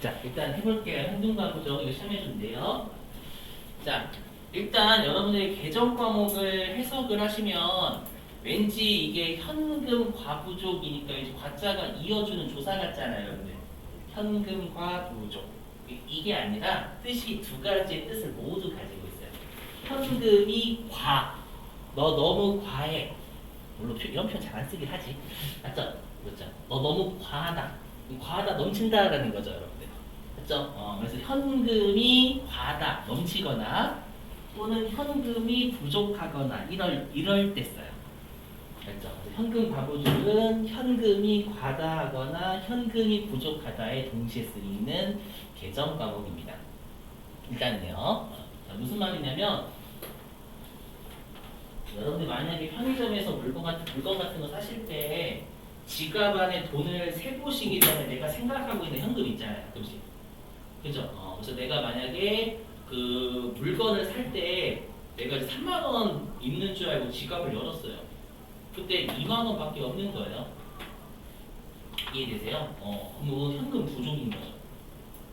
자, 일단 해볼게요. 행동과부정 이거 시험해준대요. 자, 일단 여러분들이 개정 과목을 해석을 하시면 왠지 이게 현금 과부족이니까 이제 과자가 이어주는 조사 같잖아요, 여러분들. 현금과 부족. 이게 아니라 뜻이 두 가지의 뜻을 모두 가지고 있어요. 현금이 과. 너 너무 과해. 물론 이런 표현 잘 안 쓰긴 하지. 맞죠? 그렇죠? 너 너무 과하다. 과하다 넘친다라는 거죠, 여러분들. 그렇죠? 그래서 현금이 과하다, 넘치거나 또는 현금이 부족하거나 이럴 때 써요. 그렇죠? 현금 과부족은 현금이 과다하거나 현금이 부족하다에 동시에 쓰이는 개정 과목입니다. 일단은요. 자, 무슨 말이냐면 여러분들 만약에 편의점에서 물건 같은 거 사실 때 지갑 안에 돈을 세보시기 전에 내가 생각하고 있는 현금 있잖아요, 가끔씩. 그죠? 그래서 내가 만약에 그 물건을 살 때 내가 이제 3만 원 있는 줄 알고 지갑을 열었어요. 그때 2만 원밖에 없는 거예요. 이해되세요? 그럼 현금 부족인 거죠.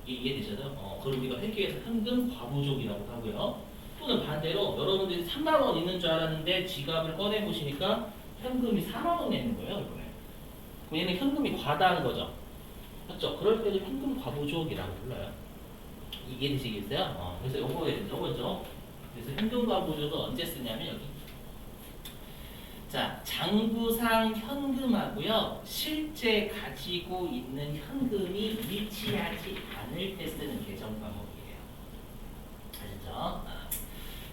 이해되셔요? 그걸 우리가 회계에서 현금 과부족이라고 하고요. 또는 반대로 여러분들이 3만 원 있는 줄 알았는데 지갑을 꺼내 보시니까 현금이 4만 원이 있는 거예요, 이번에. 그럼 얘는 현금이 과다한 거죠. 맞죠? 그럴 때도 현금 과부족이라고 불러요. 이해되시겠어요? 그래서 요거죠. 그래서 현금 과부족은 언제 쓰냐면 여기. 자, 장부상 현금하고요. 실제 가지고 있는 현금이 일치하지 않을 때 쓰는 개정 과목이에요. 아시죠?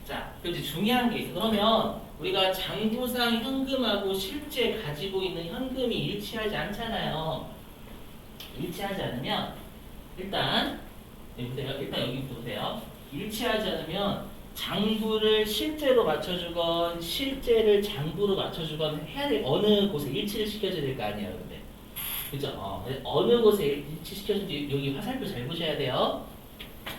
자, 그럼 이제 중요한 게 있어. 그러면 우리가 장부상 현금하고 실제 가지고 있는 현금이 일치하지 않잖아요. 일치하지 않으면 일단 보세요. 일단 여기부터 보세요. 일치하지 않으면 장부를 실제로 맞춰주건 실제를 장부로 맞춰주건 해야 될 어느 곳에 일치를 시켜줘야 될 거 아니에요, 근데 그죠? 어느 곳에 일치시켜주는지 여기 화살표 잘 보셔야 돼요.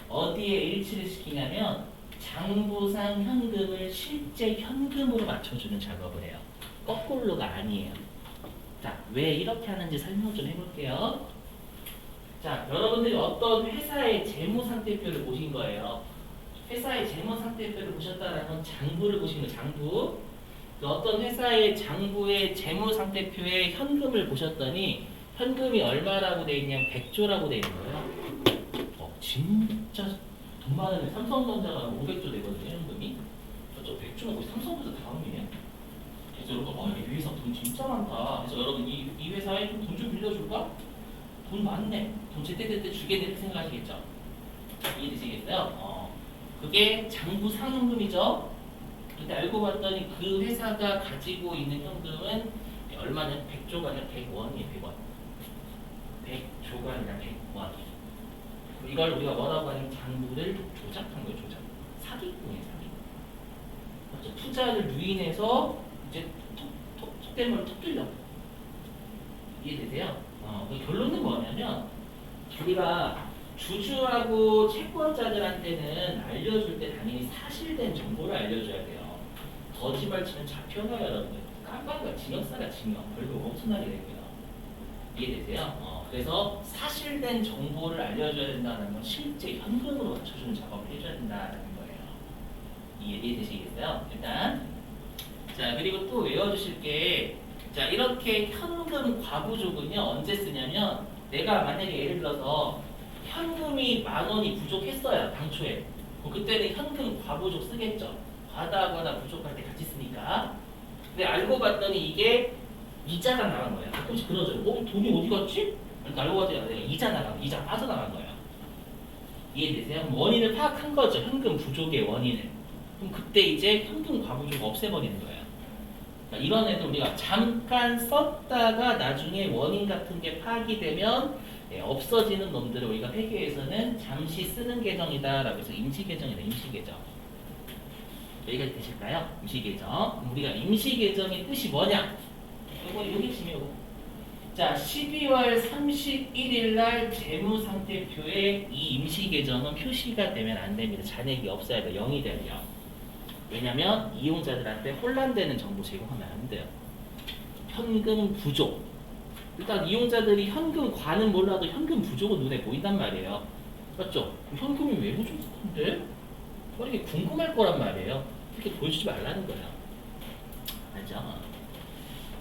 어디에 일치를 시키냐면 장부상 현금을 실제 현금으로 맞춰주는 작업을 해요. 거꾸로가 아니에요. 자, 왜 이렇게 하는지 설명 좀 해볼게요. 자, 여러분들이 어떤 회사의 재무상태표를 보신 거예요. 회사의 재무상태표를 보셨다는 건 장부를 보신 거예요. 장부. 그 어떤 회사의 장부의 재무상태표에 현금을 보셨더니 현금이 얼마라고 돼 있냐면 100조라고 돼 있는 거예요. 진짜 돈 많은 삼성전자가 500조 되거든요, 현금이. 그렇죠? 100조가 거의 삼성전자 다음이에요. 그래서 여러분, 이 회사 돈 진짜 많다. 그래서 여러분, 이 회사에 돈 좀 빌려줄까? 돈 많네. 돈 제때제때 주겠네 이렇게 생각하시겠죠? 이해되시겠어요? 그게 장부 상현금이죠. 근데 알고 봤더니 그 회사가 가지고 있는 현금은 얼마냐? 100조가 아니라 100원이에요. 100원. 100조가 아니라 100원. 이걸 우리가 뭐라고 하냐면 장부를 조작한 거예요. 조작. 사기꾼이에요. 사기. 그렇죠? 투자를 누인해서 이제 속된 톡 뚫려. 이해되세요? 그 결론은 뭐냐면 우리가 주주하고 채권자들한테는 알려줄 때 당연히 사실된 정보를 알려줘야 돼요. 거짓말 치면 잡혀가요, 여러분들. 깜빡이가 징역사가 징역. 벌금 엄청나게 되고요. 이해되세요? 그래서 사실된 정보를 알려줘야 된다는 건 실제 현금으로 맞춰주는 작업을 해줘야 된다는 거예요. 이해되시겠어요? 일단 자, 그리고 또 외워주실 게 자, 이렇게 현금 과부족은요 언제 쓰냐면 내가 만약에 예를 들어서 현금이 10,000원이 부족했어요, 당초에. 그때는 현금 과부족 쓰겠죠. 과다하거나 부족할 때 같이 쓰니까. 근데 알고 봤더니 이게 이자가 나간 거예요. 가끔씩 그러죠. 돈이 어디 갔지? 알고 봤더니 내가 이자 나간, 이자 빠져나간 거예요. 이해되세요? 원인을 파악한 거죠. 현금 부족의 원인을. 그럼 그때 이제 현금 과부족 없애버리는 거예요. 그러니까 이런 애들 우리가 잠깐 썼다가 나중에 원인 같은 게 파악이 되면 없어지는 놈들을 우리가 회계에서는 잠시 쓰는 계정이다라고 해서 임시계정이다. 임시계정. 여기까지 되실까요? 임시계정. 우리가 임시계정의 뜻이 뭐냐? 여기 지금 자, 12월 31일 날 재무상태표에 이 임시계정은 표시가 되면 안 됩니다. 잔액이 없어야 돼요. 0이 되면. 왜냐면 이용자들한테 혼란되는 정보 제공하면 안 돼요. 현금 부족. 일단 이용자들이 현금 과는 몰라도 현금 부족은 눈에 보인단 말이에요. 맞죠? 현금이 왜 부족한데? 이게 궁금할 거란 말이에요. 이렇게 보여주지 말라는 거예요. 알죠?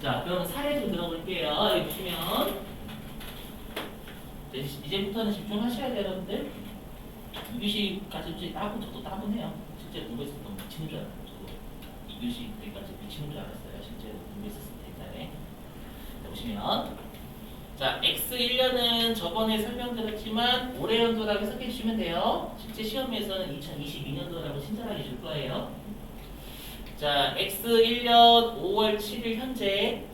자, 그럼 사례 좀 들어볼게요. 여기 보시면 이제부터는 집중하셔야 되는데 이교시까지 따분 저도 따분해요. 실제 공부했을 때 미치는 줄 알아요. 저도 이교시 때까지 미치는 줄 알았어요. 실제로 공부했었을 때 옛날에. 자, 보시면 자, X1년은 저번에 설명드렸지만 올해 연도라고 해석해 주시면 돼요. 실제 시험에서는 2022년도라고 친절하게 줄 거예요. 자, X1년 5월 7일 현재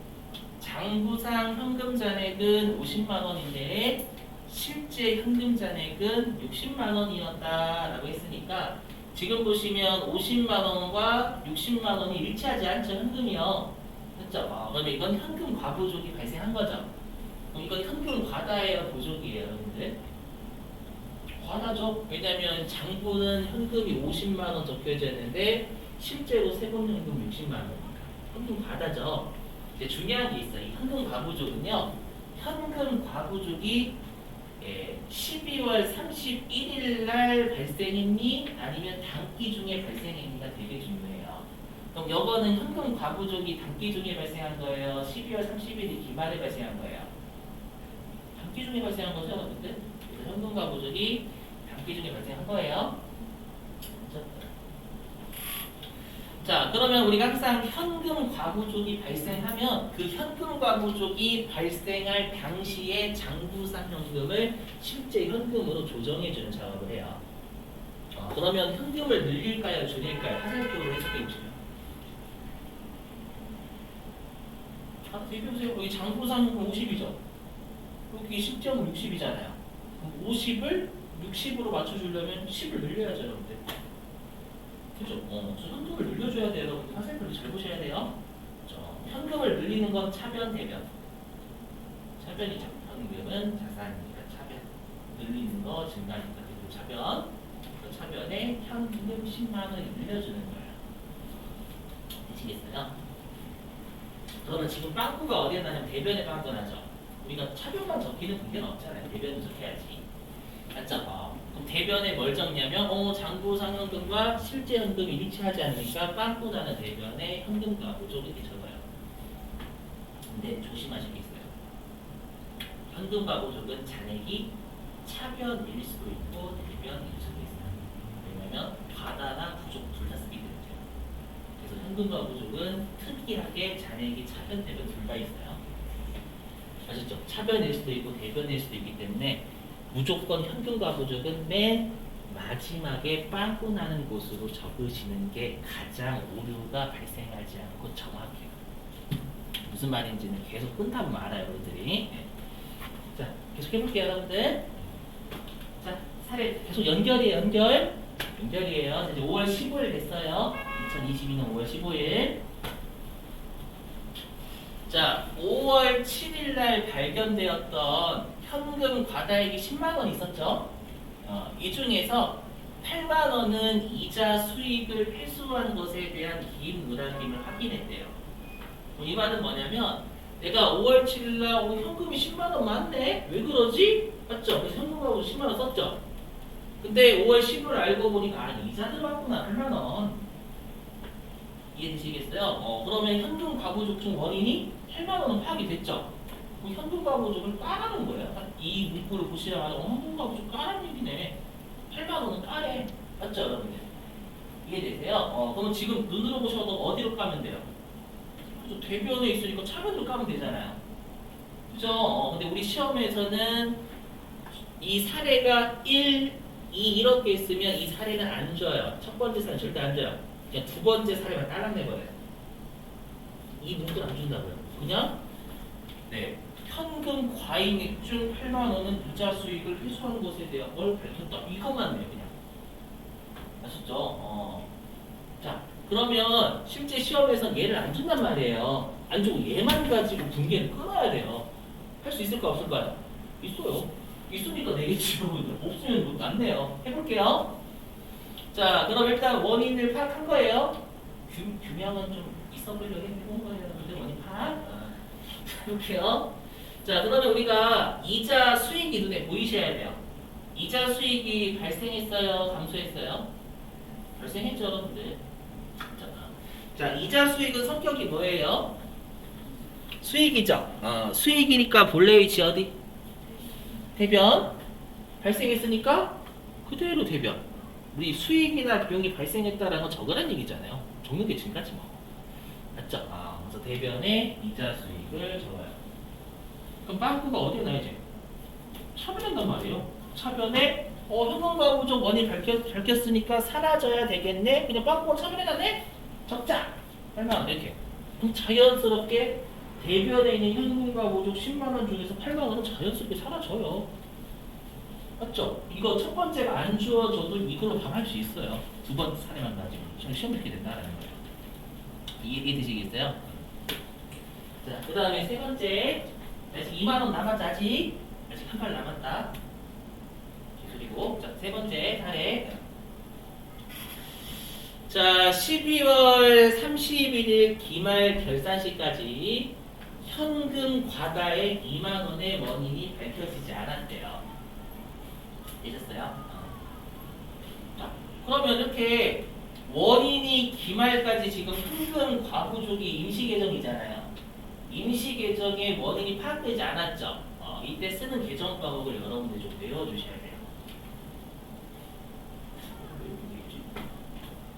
장부상 현금 잔액은 50만 원인데 실제 현금 잔액은 60만 원이었다라고 했으니까 지금 보시면 50만 원과 60만 원이 일치하지 않죠, 현금이요. 그렇죠? 그러면 이건 현금 과부족이 발생한 거죠. 그럼 이건 현금 과다예요, 부족이에요, 여러분들? 과다죠. 왜냐하면 장부는 현금이 50만 원 적혀져 있는데 실제로 세금 현금 60만 원. 현금 과다죠. 이제 중요한 게 있어요. 이 현금 과부족은요. 현금 과부족이 12월 31일 날 발생했니? 아니면 단기 중에 발생했니가 되게 중요해요. 그럼 이거는 현금 과부족이 단기 중에 발생한 거예요? 12월 30일이 기말에 발생한 거예요? 단기 중에 발생한 거죠, 여러분들? 그래서 현금 과부족이 단기 중에 발생한 거예요. 자, 그러면 우리가 항상 현금 과부족이 발생하면 그 현금 과부족이 발생할 당시에 장부상 현금을 실제 현금으로 조정해주는 작업을 해요. 그러면 현금을 늘릴까요, 줄일까요? 화살표로 해석해 보시면. 얘기해보세요. 여기 장부상 현금 50이죠. 여기 실제 현금 60이잖아요. 50을 60으로 맞춰주려면 10을 늘려야죠, 여러분들. 그죠? 현금을 늘려줘야 돼요. 여러분들 화살표를 잘 보셔야 돼요. 현금을 늘리는 건 차변, 대변. 차변이죠. 현금은 자산이니까 차변. 늘리는 거 증가니까 그리고 차변. 그 차변에 현금 10만 원을 늘려주는 거예요. 되시겠어요? 그러면 지금 빵꾸가 어디에 나냐면 대변에 빵꾸 나죠. 우리가 차변만 적기는 문제는 없잖아요. 대변은 적혀야지. 맞죠? 그럼 대변에 뭘 적냐면 장부상 현금과 실제 현금이 일치하지 않으니까 빵꾸 나는 대변에 현금과 부족 이렇게 적어요. 근데 조심하실 게 있어요. 현금과 부족은 잔액이 차변일 수도 있고 대변일 수도 있어요. 왜냐하면 과다나 부족 둘 다 쓰기 때문에. 그래서 현금과 부족은 특이하게 잔액이 차변, 대변 둘 다 있어요. 아시죠? 차변일 수도 있고 대변일 수도 있기 때문에 무조건 현금과 부족은 맨 마지막에 빵꾸 나는 곳으로 적으시는 게 가장 오류가 발생하지 않고 정확해요. 무슨 말인지는 계속 끊다보면 알아요, 여러분들이. 자, 계속 해볼게요, 여러분들. 자, 사례 계속 연결이에요, 연결이에요. 이제 5월 15일 됐어요. 2022년 5월 15일. 자, 5월 7일 날 발견되었던 현금 과다액이 10만 원 있었죠. 이 중에서 8만 원은 이자 수익을 회수한 것에 대한 기입 누락임을 확인했대요. 이 말은 뭐냐면 내가 5월 7일 날 현금이 10만 원 많네? 왜 그러지? 맞죠? 그래서 현금하고 10만 원 썼죠. 근데 5월 10일 알고 보니까 이자 들어갔구나, 8만 원. 이해되시겠어요? 그러면 현금 과부족 중 원인이 8만 원은 파악이 됐죠. 현금 과부족을 까라는 거예요. 이 문구를 보시자마자 현금 과부족 까라는 얘기네. 8만 원은 까래. 맞죠, 여러분들? 이해되세요? 그러면 지금 눈으로 보셔도 어디로 까면 돼요? 그죠? 대변에 있으니까 차변으로 까면 되잖아요. 그죠? 근데 우리 시험에서는 이 사례가 1, 2 이렇게 있으면 이 사례는 안 줘요. 첫 번째 사례는 절대 안 줘요. 그냥 두 번째 사례만 따라내버려요. 이 문구를 안 준다고요. 그냥 현금 과잉액 중 8만 원은 이자 수익을 회수한 것에 대한 걸 밝혔다. 이것만 내요, 그냥. 아셨죠? 자, 그러면 실제 시험에서 얘를 안 준단 말이에요. 안 주고 얘만 가지고 분계를 끊어야 돼요. 할 수 있을까 없을까요? 있어요. 있으니까 내겠지, 여러분들. 없으면 못 안 내요. 해볼게요. 자, 그럼 일단 원인을 파악한 거예요. 규명은 좀 있어 보이려고 해본 거예요, 여러분들. 원인 파악. 해볼게요. 자, 그러면 우리가 이자 수익이 눈에 보이셔야 돼요. 이자 수익이 발생했어요? 감소했어요? 발생했죠, 여러분들. 자, 이자 수익은 성격이 뭐예요? 수익이죠. 수익이니까 본래 위치 어디? 대변. 발생했으니까 그대로 대변. 우리 수익이나 비용이 발생했다라는 건 적으란 얘기잖아요. 적는 게 지금까지 뭐. 맞죠? 그래서 대변에 이자 수익을 적어요. 그럼 빵꾸가 어디에 나야지? 차변에 난단 말이에요. 차변에 현금가구적 원인 밝혔으니까 사라져야 되겠네. 그냥 빵꾸가 차변에 나네? 적자. 얼마 이렇게. 그럼 자연스럽게 대변에 있는 현금가구적 10만 원 중에서 8만 원은 자연스럽게 사라져요. 맞죠? 이거 첫 번째가 안 주어져도 이걸로 바로 할 수 있어요. 두 번째 사례만 가지고 시험 듣게 된다는 거예요. 이해되시겠어요? 자, 그 다음에 세 번째. 아직 2만 원 남았다. 아직 한 발 남았다. 기술이고. 자, 세 번째 사례. 자, 12월 31일 기말 결산 시까지 현금 과다의 2만 원의 원인이 밝혀지지 않았대요. 되셨어요? 자, 그러면 이렇게 원인이 기말까지 지금 현금 과부족이 임시계정이잖아요. 임시계정의 원인이 파악되지 않았죠. 이때 쓰는 계정 과목을 여러분들이 좀 외워주셔야 돼요.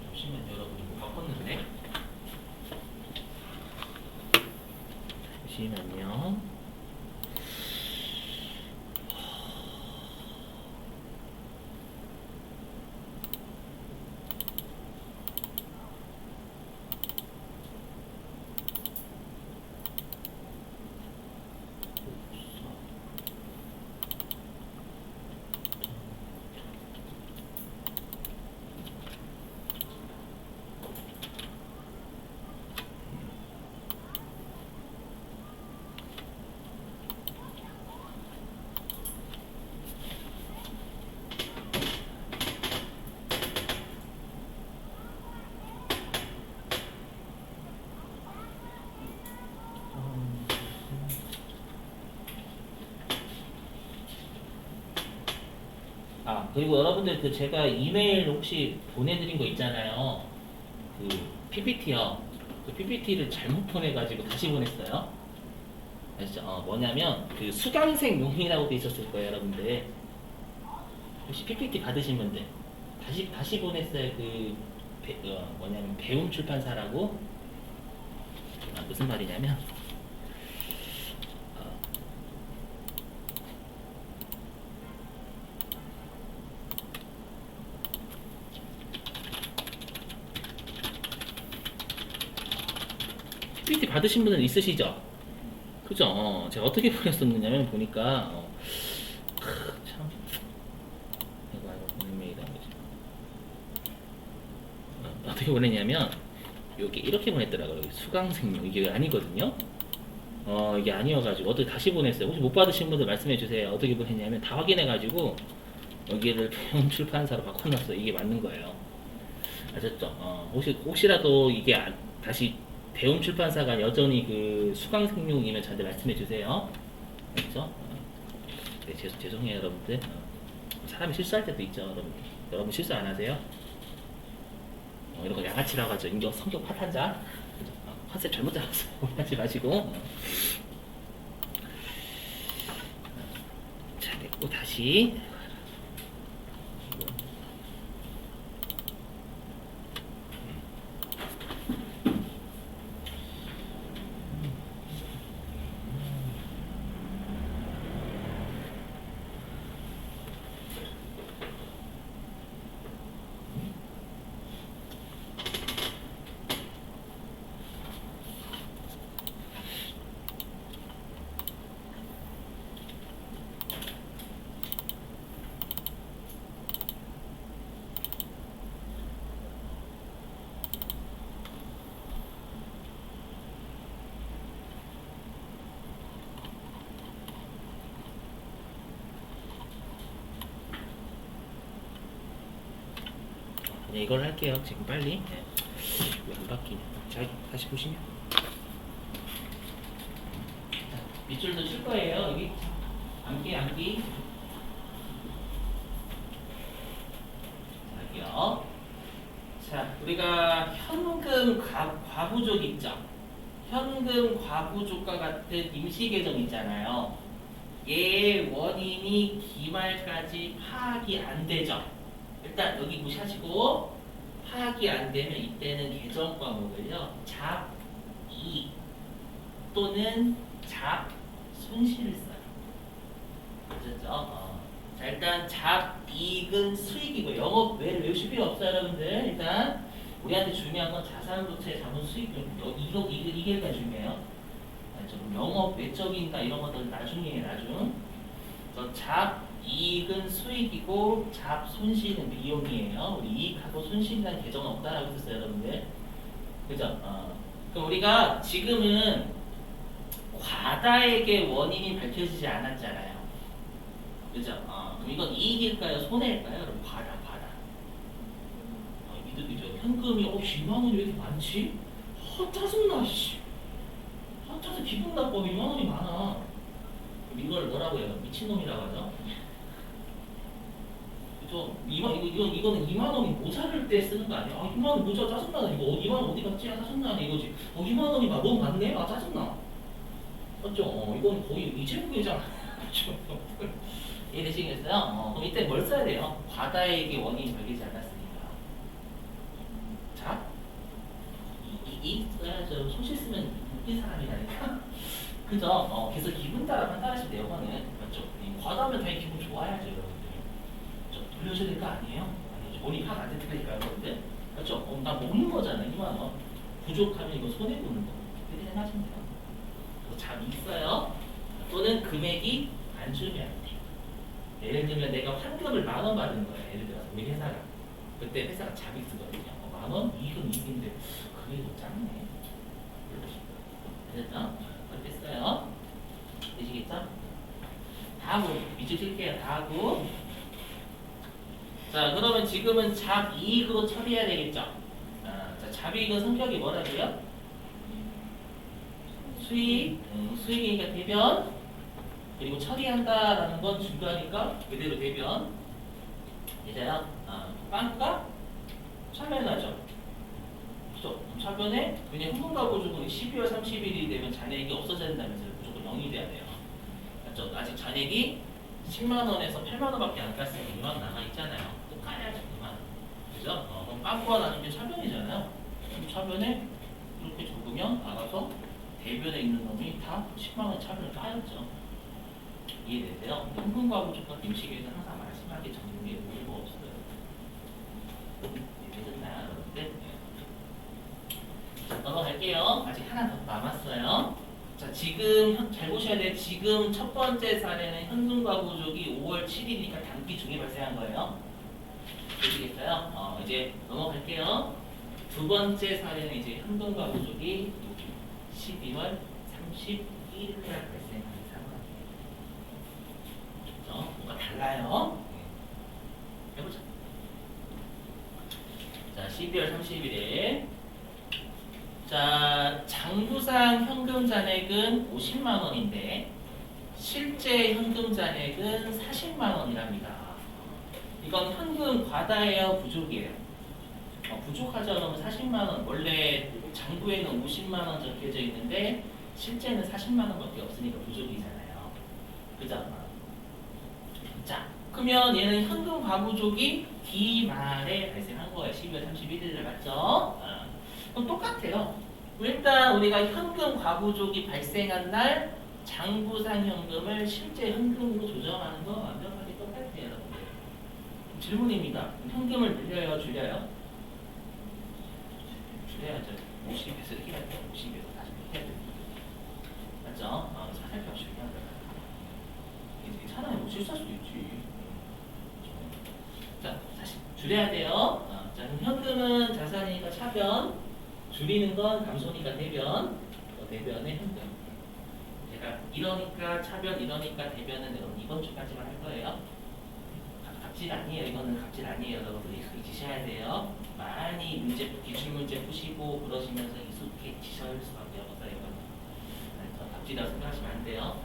잠시만요, 여러분이 뭐 바꿨는데. 잠시만요. 그리고 여러분들 그 제가 이메일 혹시 보내드린 거 있잖아요. 그 PPT요. 그 PPT를 잘못 보내가지고 다시 보냈어요. 아시죠? 뭐냐면 그 수강생 용이라고 돼 있었을 거예요, 여러분들. 혹시 PPT 받으신 분들 다시 보냈어요. 뭐냐면 배움 출판사라고. 무슨 말이냐면. PPT 받으신 분은 있으시죠? 그죠? 제가 어떻게 보냈었느냐면 보니까 참 이거 이메일한 거지. 어떻게 보냈냐면 여기 이렇게 보냈더라고요. 수강생용 이게 아니거든요. 이게 아니어가지고 어떻게 다시 보냈어요. 혹시 못 받으신 분들 말씀해 주세요. 어떻게 보냈냐면 다 확인해가지고 여기를 배운 출판사로 바꿔놨어요. 이게 맞는 거예요. 아셨죠? 혹시라도 이게 다시 배움 출판사가 여전히 그 수강생용이면 저한테 말씀해 주세요. 알겠죠? 네, 죄송해요, 여러분들. 사람이 실수할 때도 있죠, 여러분. 여러분 실수 안 하세요? 이런 거 양아치라고 하죠. 인격 성격 파탄자. 컨셉 잘못 잡았어요. 하지 마시고. 자, 됐고 다시. 네, 이걸 할게요. 지금 빨리. 네. 왜 안 바뀌냐? 자, 다시 보시면 밑줄도 칠 거예요. 여기 암기. 여기요. 자, 우리가 현금 과부족 있죠? 현금 과부족과 같은 임시계정 있잖아요. 얘의 원인이 기말까지 파악이 안 되죠. 일단 여기 무시하시고 파악이 안 되면 이때는 계정 과목을요. 잡이익 또는 잡손실을 써요. 아셨죠? 자, 일단 잡이익은 수익이고 영업 외를 외우실 필요 없어요, 여러분들. 일단 우리한테 중요한 건 자산부채 자본 수익 이게 일단 중요해요. 좀 영업 외적인가 이런 것들 나중이에요, 나중. 그래서 잡이익은 수익이고 잡손실은 비용이에요. 우리 이익하고 손실이라는 계정은 없다라고 했었어요, 여러분들. 그죠? 그럼 우리가 지금은 과다액의 원인이 밝혀지지 않았잖아요. 그죠? 그럼 이건 이익일까요? 손해일까요? 여러분, 과다. 이득이죠. 현금이 2만 원이 왜 이렇게 많지? 짜증나, 씨. 짜증 기분 나빠. 2만 원이 많아. 그럼 이걸 뭐라고 해요? 미친놈이라고 하죠? 그죠? 이거는 2만 원이 모자랄 때 쓰는 거 아니야? 2만 원 모자 짜증나네. 이거 2만 원 어디 갔지? 짜증나네 이거지. 2만 원이 너무 많네? 짜증나. 맞죠? 이건 거의 이재용이잖아. 이해되시겠어요? 그럼 이때 뭘 써야 돼요? 과다액의 원인이 걸리지 않았으니까. 자, 이 써야죠. 손실 쓰면 웃긴 사람이라니까. 그죠? 계속 기분 따라 판단하시면 돼요. 이거는 맞죠? 과다하면 당연히 기분 좋아야죠, 여러분들. 돌려줘야 될 거 아니에요? 아니죠. 본인 파악 안 됐다니까, 여러분들. 맞죠? 나 먹는 거잖아, 2만 원. 부족하면 이거 손해 보는 거. 그렇게 생각하시면 돼요. 잡이 있어요. 또는 금액이 안 주면 안 돼. 예를 들면 내가 환급을 10,000원 받은 거야. 예를 들어서 우리 회사가. 그때 회사가 잡이 쓰거든요. 10,000원? 이익은 이익인데 그게 더 작네. 됐죠? 됐어요? 되시겠죠? 다 하고 밑줄 칠게요. 다 하고. 자, 그러면 지금은 잡이익으로 처리해야 되겠죠? 자, 잡이익은 성격이 뭐라고요? 수익이니까 대변, 그리고 처리한다라는 건 중요하니까 그대로 대변. 이제요, 빵가 참여하죠. 그죠? 차변에 그냥 현금가구조금 12월 30일이 되면 잔액이 없어져야 된다면서요. 무조건 0이 돼야 돼요. 맞죠? 아직 잔액이 10만 원에서 8만 원밖에 안 깠으니까 2만 원 남아 있잖아요. 또 까야죠, 2만 원. 그죠? 그럼 빵꾸가 나는 게 차변이잖아요. 그럼 차변에 이렇게 적으면 알아서 대변에 있는 놈이 다 10만 원 차변을 까였죠. 이해되세요? 현금과부족과 임시계획은 항상 말씀하기 정리에 의미가 없어요. 이해되셨나요, 여러분들? 자, 넘어갈게요. 아직 하나 더 남았어요. 자, 지금 잘 보셔야 돼요. 지금 첫 번째 사례는 현금과부족이 5월 7일이니까 단기 중에 발생한 거예요. 되시겠어요? 이제 넘어갈게요. 두 번째 사례는 이제 현금과부족이 12월 31일에 발생한 상황이에요. 그렇죠? 뭔가 달라요. 해보자. 자, 12월 30일에 자, 장부상 현금 잔액은 50만 원인데 실제 현금 잔액은 40만 원이랍니다. 이건 현금 과다예요, 부족이에요? 부족하죠. 그러면 40만 원. 원래 장부에는 50만 원 적혀져 있는데 실제는 40만 원밖에 없으니까 부족이잖아요. 그죠? 자, 그러면 얘는 현금 과부족이 기말에 발생한 거예요. 12월 31일에 맞죠? 그럼 똑같아요. 일단 우리가 현금 과부족이 발생한 날 장부상 현금을 실제 현금으로 조정하는 거 완벽하게 똑같아요, 여러분들. 질문입니다. 현금을 늘려요, 줄여요? 줄여야죠. 50에서 이렇게 해야 돼요. 50에서 다시 이렇게 해야 돼요. 맞죠? 살펴 중요하다. 괜찮아요. 실수할 수도 있지. 자, 다시 줄여야 돼요. 자, 현금은 자산이니까 차변, 줄이는 건 감소니까 대변, 대변의 현금. 제가 이러니까 차변, 이러니까 대변은 여러분 이번 주까지만 할 거예요. 갑질 아니에요. 이거는 갑질 아니에요. 여러분들 익숙해지셔야 돼요. 많이 문제, 기출문제 푸시고 그러시면서 익숙해지실 수밖에 없어요. 이거는. 물질이라고 생각하시면 안 돼요.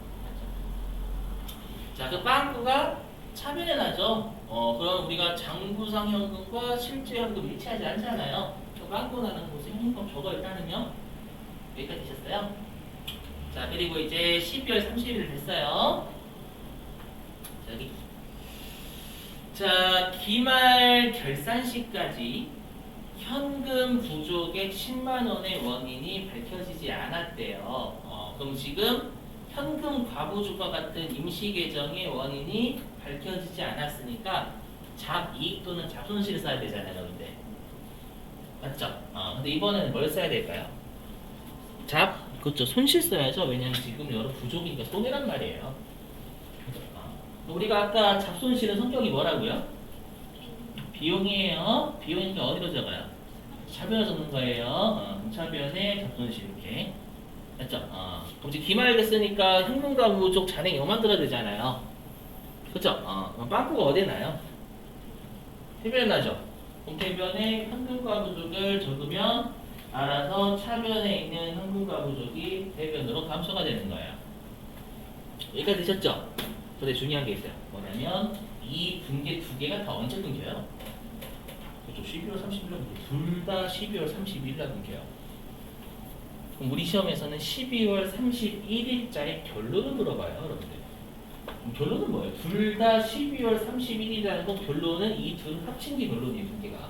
자, 그 빵꾸가 차별에 나죠. 그럼 우리가 장부상 현금과 실제 현금 일치하지 않잖아요. 그 빵꾸 나는 곳에 현금값 적어 일단은요. 여기까지 되셨어요? 자, 그리고 이제 12월 30일 됐어요. 자, 여기. 자, 기말 결산시까지 현금 부족의 10만 원의 원인이 밝혀지지 않았대요. 그럼 지금 현금 과부족과 같은 임시 계정의 원인이 밝혀지지 않았으니까 잡이익 또는 잡손실을 써야 되잖아요, 여러분들. 맞죠? 근데 이번에는 뭘 써야 될까요? 그렇죠. 손실 써야죠. 왜냐면 지금 여러 부족이니까 손해란 말이에요. 우리가 아까 잡손실은 성격이 뭐라고요? 비용이에요. 비용이니까 어디로 적어요? 차변을 적는 거예요. 차변에 잡손실 이렇게. 맞죠? 그럼 이제 기말을 쓰니까 현금과 부족 잔액 이거 만들어야 되잖아요. 그쵸? 그럼 빵꾸가 어디에 나요? 해변에 나죠? 그럼 해변에 현금과 부족을 적으면 알아서 차변에 있는 현금과 부족이 해변으로 감소가 되는 거예요. 여기까지 되셨죠? 근데 중요한 게 있어요. 뭐냐면 이 분계 두 개가 다 언제 끊겨요? 그렇죠. 12월 30일 날 둘 다 12월 30일 날 끊겨요. 그럼 우리 시험에서는 12월 31일자의 결론을 물어봐요, 여러분들. 결론은 뭐예요? 둘 다 12월 31일이라는 건 결론은 이 둘 합친 게 결론이에요, 두 개가.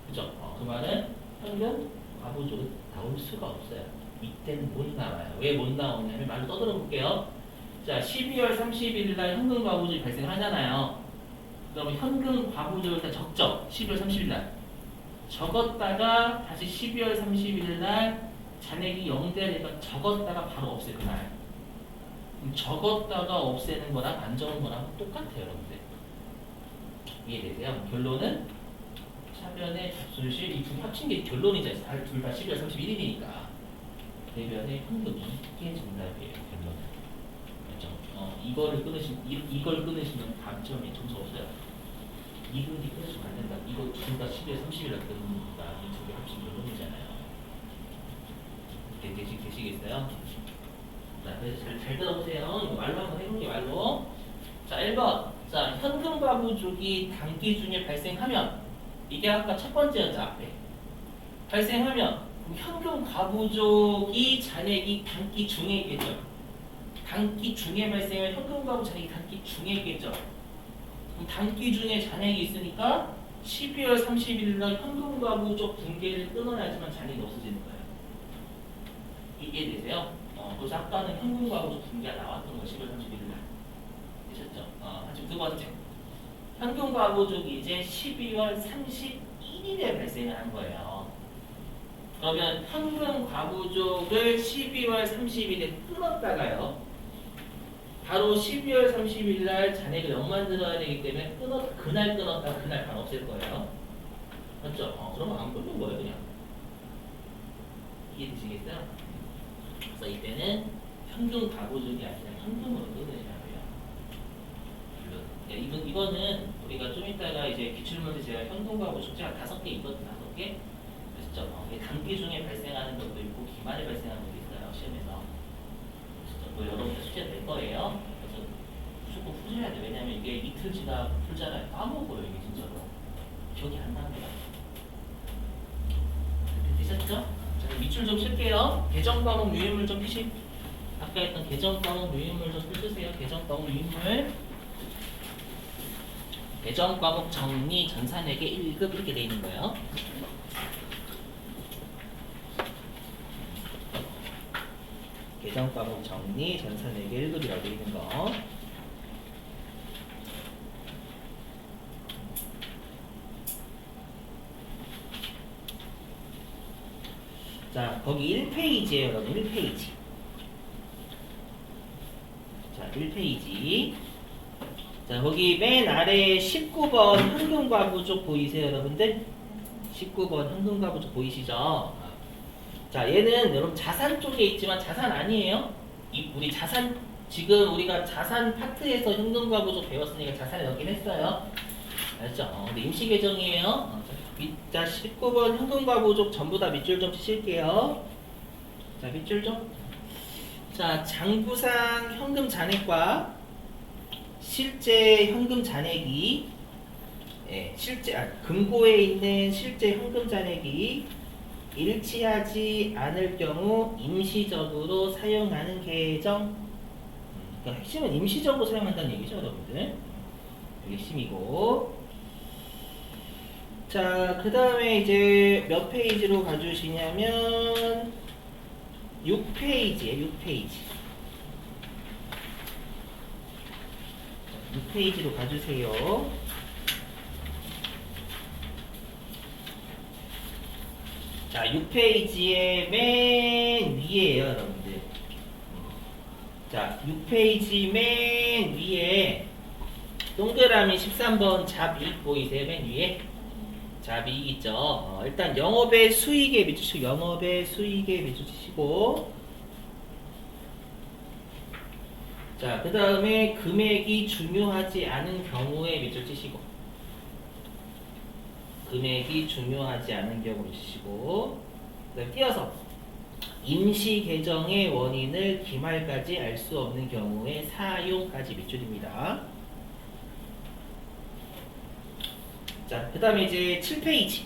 그죠? 그 말은 현금 과부족은 나올 수가 없어요. 이때는 못 나와요. 왜 못 나오냐면 말로 떠들어 볼게요. 자, 12월 31일 날 현금 과부족이 발생하잖아요. 그러면 현금 과부족을 다 적죠. 12월 30일 날. 적었다가 다시 12월 31일 날 잔액이 0되니까 적었다가 바로 없애 그날. 적었다가 없애는 거랑 안 적은 거랑 똑같아요, 여러분들. 이해되세요? 결론은 차변의 잡손실 이 두 합친 게 결론이죠. 둘 다 12월 31일이니까 대변의 현금이 이게 정답이에요. 결론은. 그렇죠? 이걸 끊으시면 감점이 점수 없어요. 이 분기 끊으시면 안 된다. 이거 둘 다 12월 30일 날 끊는다. 이 두 개 합친 결론이잖아요. 되시겠어요? 자, 그래서 잘 들어보세요. 이거 말로 한번 해볼게요, 말로. 자, 1번. 자, 현금 과부족이 단기 중에 발생하면, 이게 아까 첫 번째였죠, 앞에. 발생하면, 현금 과부족이 잔액이 단기 중에 있겠죠. 단기 중에 발생하면 현금 과부 잔액이 단기 중에 있겠죠. 그럼 단기 중에 잔액이 있으니까 12월 31일 날 현금 과부족 분계를 끊어야지만 잔액이 없어지는 거예요. 이해되세요? 그래서 아까는 현금 과부족 분계가 나왔던 거 12월 31일 날. 되셨죠? 지금 두 번째. 현금 과부족이 이제 12월 31일에 발생을 한 거예요. 그러면 현금 과부족을 12월 30일에 끊었다가요. 바로 12월 30일 날 잔액을 0 만들어야 되기 때문에 그날 끊었다가 그날 바로 없앨 거예요. 맞죠? 그러면 안 끊는 거예요, 그냥. 이해되시겠어요? 그래서 이때는 현금 과부족이 아니라 현금으로 끊으셔야 돼요. 물론 이거는 우리가 좀 이따가 이제 기출문제 제가 현금 과부족 제가 5개 있거든요. 5개. 그렇죠? 단기 중에 발생하는 것도 있고 기말에 발생하는 것도 있어요. 시험에서. 그렇죠? 여러분들 숙제 낼 거예요. 그래서 무조건 푸셔야 돼요. 왜냐면 이게 이틀 지나 풀잖아요. 까먹어요. 이게 진짜로. 기억이 안 납니다. 되셨죠? 자, 밑줄 좀 칠게요. 계정 과목 유인물 좀 피시. 아까 했던 계정 과목 유인물 좀 펴주세요. 계정 과목 유인물. 계정 과목 정리 전산에게 1급 이렇게 돼 있는 거예요. 계정 과목 정리 전산에게 1급이라고 돼 있는 거. 자, 거기 1페이지에요, 여러분. 1페이지. 자, 1페이지. 자, 거기 맨 아래에 19번 현금과 부족 보이세요, 여러분들? 19번 현금과 부족 보이시죠? 자, 얘는 여러분 자산 쪽에 있지만 자산 아니에요. 우리 자산, 지금 우리가 자산 파트에서 현금과 부족 배웠으니까 자산에 넣긴 했어요. 알죠? 근데 임시 계정이에요. 자, 19번 현금과 부족 전부 다 밑줄 좀 치실게요. 자, 밑줄 좀. 자, 장부상 현금 잔액과 실제 현금 잔액이 금고에 있는 실제 현금 잔액이 일치하지 않을 경우 임시적으로 사용하는 계정. 그러니까 핵심은 임시적으로 사용한다는 얘기죠, 여러분들. 이게 핵심이고. 자, 그 다음에 이제 몇 페이지로 가주시냐면 6페이지에 6페이지. 6페이지로 가주세요. 자, 6페이지의 맨 위에요, 여러분들. 자, 6페이지 맨 위에 동그라미 13번 잡이익 보이세요? 맨 위에 잡이익 있죠? 일단 영업의 수익에 비추시고, 영업의 수익에 비추시고, 자, 그 다음에 금액이 중요하지 않은 경우에 밑줄 치시고, 금액이 중요하지 않은 경우를 치시고, 그 다음에 띄어서 임시 계정의 원인을 기말까지 알 수 없는 경우에 사용까지 밑줄입니다. 자, 그 다음에 이제 7페이지.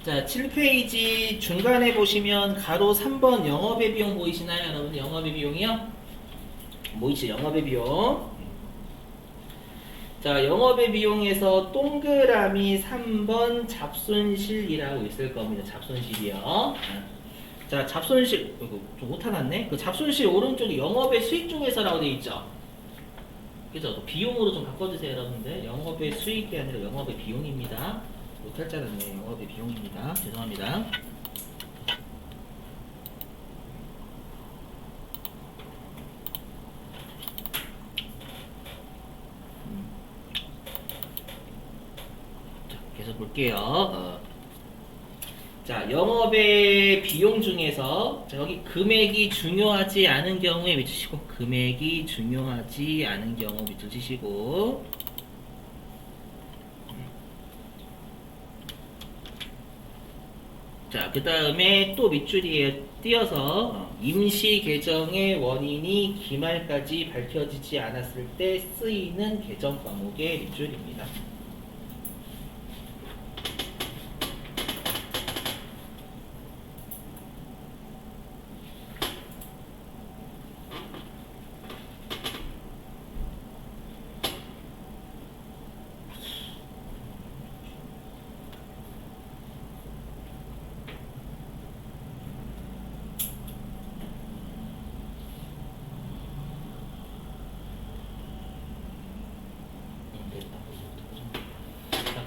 자, 7페이지 중간에 보시면 가로 3번 영업의 비용 보이시나요, 여러분? 영업의 비용이요? 보이시죠? 영업의 비용. 자, 영업의 비용에서 동그라미 3번 잡손실이라고 있을 겁니다. 잡손실이요. 자, 잡손실, 이거 좀 오타났네? 그 잡손실 오른쪽에 영업의 수익 쪽에서라고 되어 있죠? 그죠? 비용으로 좀 바꿔주세요, 여러분들. 영업의 수익이 아니라 영업의 비용입니다. 못할 줄 알았네. 영업의 비용입니다. 죄송합니다. 자, 계속 볼게요. 자, 영업의 비용 중에서 자, 여기 금액이 중요하지 않은 경우에 밑주시고, 금액이 중요하지 않은 경우 밑주시고, 자, 그 다음에 또 밑줄에 띄어서 임시 계정의 원인이 기말까지 밝혀지지 않았을 때 쓰이는 계정 과목의 밑줄입니다.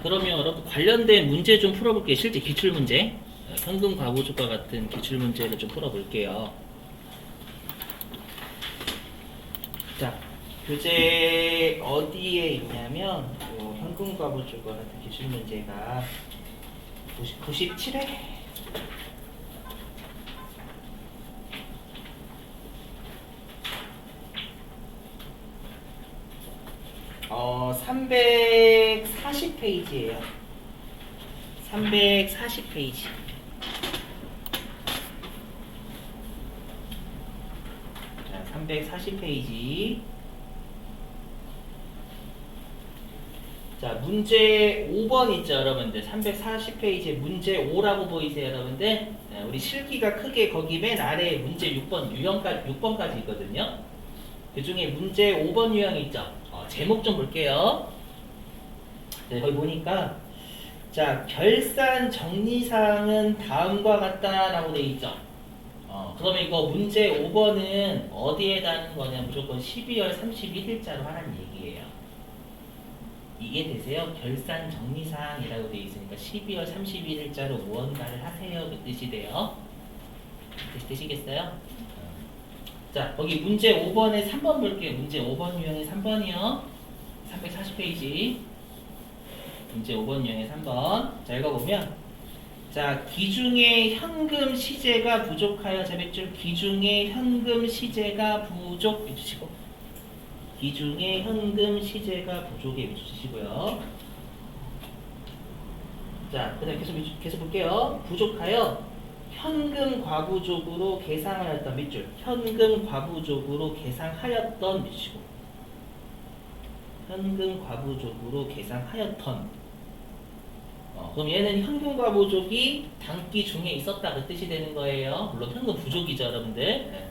그러면 여러분 관련된 문제 좀 풀어볼게요. 실제 기출문제, 현금 과부족과 같은 기출문제를 좀 풀어볼게요. 자, 교재 어디에 있냐면 현금 과부족과 같은 기출문제가 97회 340페이지예요. 340페이지. 자, 340페이지. 자, 문제 5번 있죠, 여러분들. 340페이지에 문제 5라고 보이세요, 여러분들? 자, 우리 실기가 크게 거기 맨 아래에 문제 6번, 유형까지, 6번까지 있거든요. 그 중에 문제 5번 유형이 있죠. 제목 좀 볼게요. 네, 거기 보니까 자, 결산 정리사항은 다음과 같다라고 되어 있죠. 그러면 이거 문제 5번은 어디에 다는 거냐? 무조건 12월 31일자로 하라는 얘기예요. 이해되세요? 결산 정리사항이라고 되어 있으니까 12월 31일자로 무언가를 하세요. 그 뜻이 돼요. 되시겠어요? 자, 거기 문제 5번에 3번 볼게요. 문제 5번 유형의 3번이요. 340페이지. 문제 5번 유형의 3번. 자, 읽어보면 자, 기중의 현금 시제가 부족하여 자, 몇 줄? 기중의 현금 시제가 부족 해주시고, 기중의 현금 시제가 부족에 해주시고요. 자, 그 다음에 계속 볼게요. 부족하여 현금 과부족으로 계상하였던 밑줄. 현금 과부족으로 계상하였던 밑이고. 현금 과부족으로 계상하였던. 그럼 얘는 현금 과부족이 단기 중에 있었다 그 뜻이 되는 거예요. 물론 현금 부족이죠, 여러분들. 네.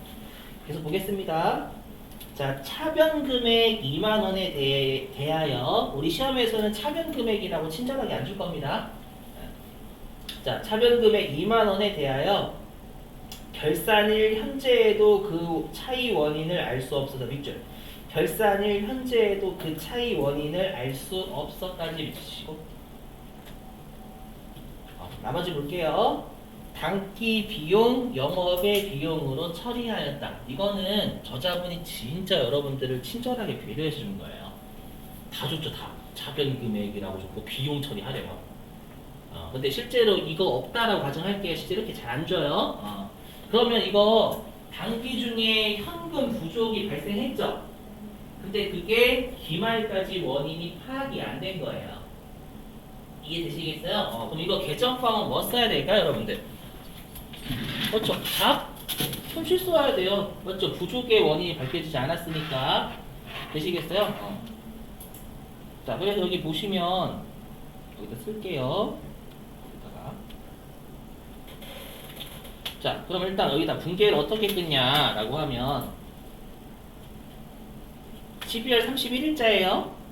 계속 보겠습니다. 자, 차변 금액 2만 원에 대하여 우리 시험에서는 차변 금액이라고 친절하게 안 줄 겁니다. 자, 차변 금액 2만 원에 대하여 결산일 현재에도 그 차이 원인을 알 수 없어서 밑줄. 결산일 현재에도 그 차이 원인을 알 수 없어까지 밑주시고. 나머지 볼게요. 단기 비용, 영업의 비용으로 처리하였다. 이거는 저자분이 진짜 여러분들을 친절하게 배려해 주는 거예요. 다 줬죠, 다. 차변 금액이라고 줬고 비용 처리하래요. 근데 실제로 이거 없다라고 가정할게요. 실제로 이렇게 잘 안 줘요. 그러면 이거 단기 중에 현금 부족이 발생했죠. 근데 그게 기말까지 원인이 파악이 안 된 거예요. 이해되시겠어요? 그럼 이거 개정방은 뭐 써야 될까요, 여러분들? 그렇죠. 답? 손실 써야 돼요. 맞죠? 부족의 원인이 밝혀지지 않았으니까. 되시겠어요? 자, 그래서 여기 보시면 여기다 쓸게요. 여기다가. 자, 그럼 일단 여기다 분계를 어떻게 끊냐라고 하면 12월 31일자예요.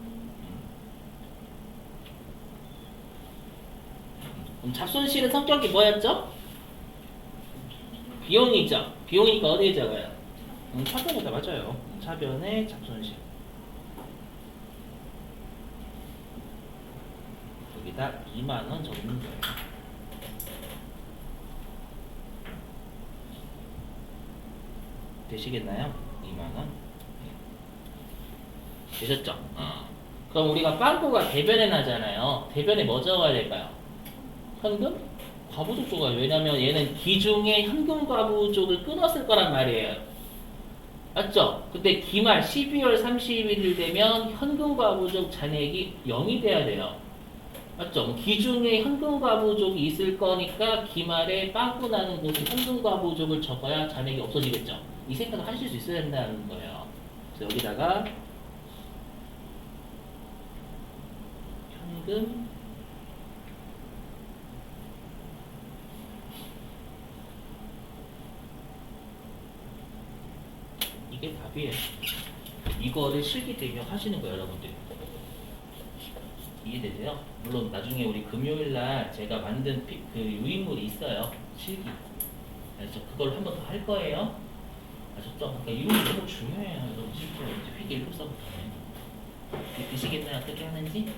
그럼 잡손실은 성격이 뭐였죠? 비용이죠. 비용이니까 어디에 적어요? 차변에다 맞아요. 차변에 잡손실. 여기다 2만 원 적는 거예요. 되시겠나요? 2만 원. 되셨죠? 그럼 우리가 빵꾸가 대변에 나잖아요. 대변에 뭐 적어야 될까요? 현금? 과부족 적어요. 왜냐면 얘는 기중에 현금 과부족을 끊었을 거란 말이에요. 맞죠? 근데 기말 12월 31일 되면 현금 과부족 잔액이 0이 돼야 돼요. 맞죠? 기중에 현금 과부족이 있을 거니까 기말에 빵꾸 나는 곳은 현금 과부족을 적어야 잔액이 없어지겠죠. 이 생각을 하실 수 있어야 된다는 거예요. 그래서 여기다가 현금 이게 답이에요. 이거를 실기 대비하고 하시는 거예요, 여러분들. 이해되세요? 물론 나중에 우리 금요일날 제가 만든 그 유인물이 있어요. 실기. 그래서 그걸 한 번 더 할 거예요. 아셨죠? 그러니까 이런 게 너무 중요해요. 여러분 실제로 이제 필기 1급서부터. 드시겠나요? 어떻게 하는지?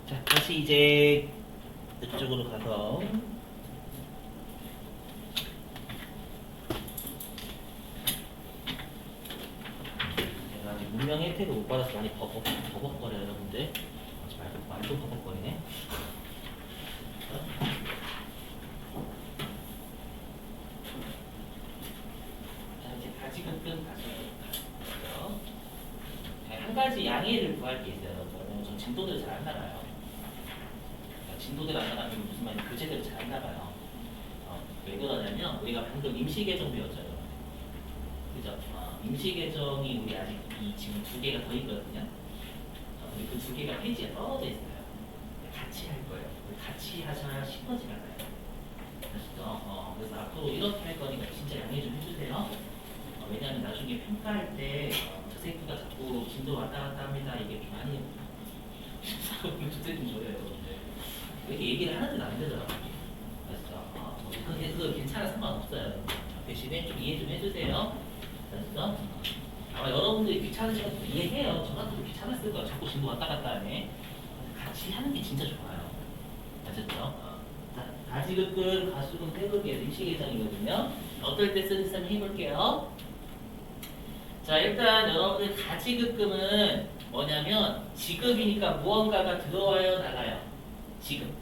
자, 다시 이제 이쪽으로 가서 제가 아직 문명 혜택을 못 받아서 많이 버벅거려요, 여러분들. 하지 말고 완전 버벅거리네. 자, 이제 다지근근 가서 한 가지 양해를 구할 게 있어요. 전 진도들 잘 안 나가요. 진도들 안 나가면 무슨 말이냐, 교재들 잘 안 나가요. 왜 그러냐면 우리가 방금 임시계정 배웠잖아요. 그죠? 임시계정이 우리 아직 지금 2개가 더 있거든요. 우리 그 2개가 페이지에 떨어져 있어요. 같이 할 거예요. 같이 하셔야 쉽어지가 않아요. 아시죠? 그래서 앞으로 이렇게 할 거니까 진짜 양해 좀 해주세요. 왜냐면 나중에 평가할 때 저 새끼가 자꾸 진도 왔다 갔다 합니다. 이게 좀 많이 주제 좀 줘요, 여러분들. 이렇게 얘기를 하는데도 안 되더라고요. 아시죠? 그거 괜찮아, 상관없어요. 대신에 좀 이해 좀 해주세요. 아시죠? 아마 여러분들이 귀찮으시면 이해해요. 저 같아도 귀찮았을 거예요. 자꾸 진도 왔다 갔다 하네. 같이 하는 게 진짜 좋아요. 아셨죠? 가지급근, 가수금, 태극기에서 임시계정이거든요. 어떨 때 쓰는지 한번 해볼게요. 자, 일단 여러분들 가지급금은 뭐냐면 지급이니까 무언가가 들어와요, 나가요? 지금.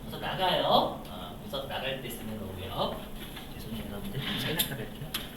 그래서 나가요. 그래서 나갈 때 쓰는 거고요. 죄송해요 여러분들. 잘 나가볼게요.